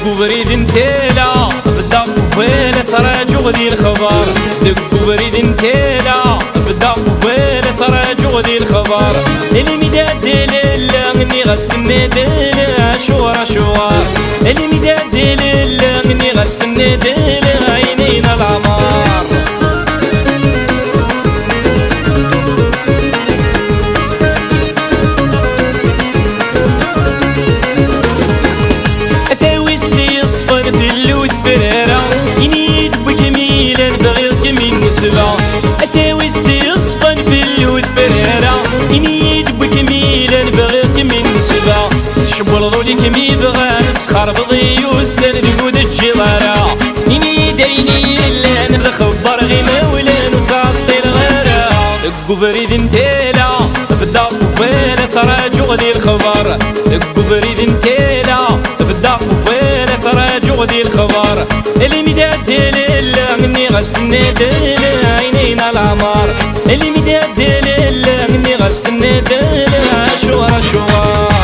دقوا بريد انتيلا بالدق وفيلة تراجع ذي الخبر. دقوا بريد انتيلا بالدق وفيلة تراجع ذي الخبر. اللي مداد لله اني غستنى ديلا شوار شوار. اللي مداد لله اني غستنى ديلا عينينا العمار. أتاوي الصفن في اللود فريرة إني يدبك ميلا بغيك من نسبة. تشبر ظولك ميبغى تخربضي والسن ذقود الجلارة. إني دايني إلا نبغى خبر غي مولان وتعطي الغارة. دقوا بريد انتيلا بالدق وفيلة تراجع ذي الخبر. دقوا بريد انتيلا بالدق وفيلة تراجع ذي الخبر. اللي مداد لله اني غستنى ديلا عينينا العمار. اللي مداد لله اني غستنى ديلا شوار شوار.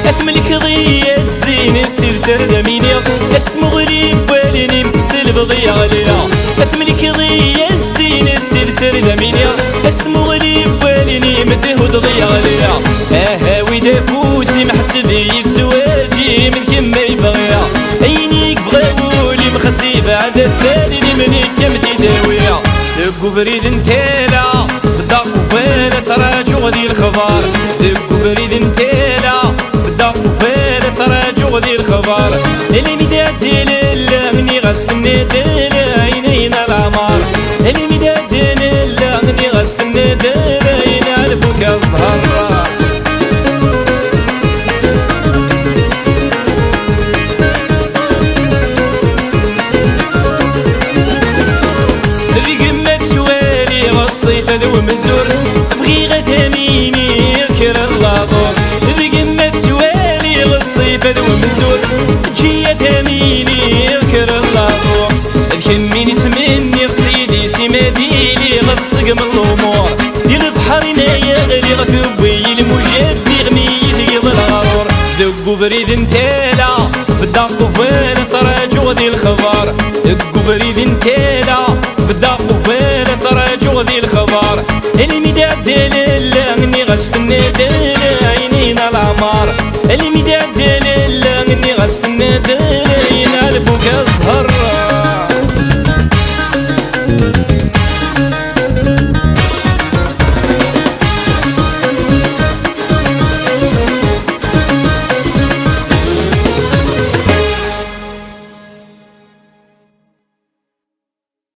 أتملك ضيا الزين تصير سردة مينيا اسمو غريب واليني مكسل بضيع عليا. أتملك ضيا الزين تصير سردة مينيا اسمو غريب واليني متهود ضيع عليا. هاوي دافوسي محسبيك زواجي من كما يبغيا. عينيك بغاولي مخسي بعد الثاني منك كمتي داوية. دقوا بريد انتيلا بالدق وفيلة تراجع ذي الخبر. دقوا بريد انتيلا بالدق وفيلة تراجع ذي الخبر. اللي مداد لله اني غستنى ديلا عينينا العمار. اللي مداد لله اني غستنى ديلا ينالبك الزهر. ذو مزور بغي غدا ميني يذكر اللادور. ذقمة توالي الصيف ذو مزور تجي تميني يذكر اللادور. الكميني تمني غسيدي سيماديلي غتصق من الامور. ديال البحر نايا غير غثوي المجد غميت يض الغرور. دقوا بريد انتيلا بالدق وفيلة تراجع ذي الخبر. دقوا بريد انتيلا بالدق وفيلة تراجع ذي الخبر. اللي مداد لله اني غستنى ديلا عينينا العمار. اللي مداد لله اني غستنى ديلا ينالبك الزهر.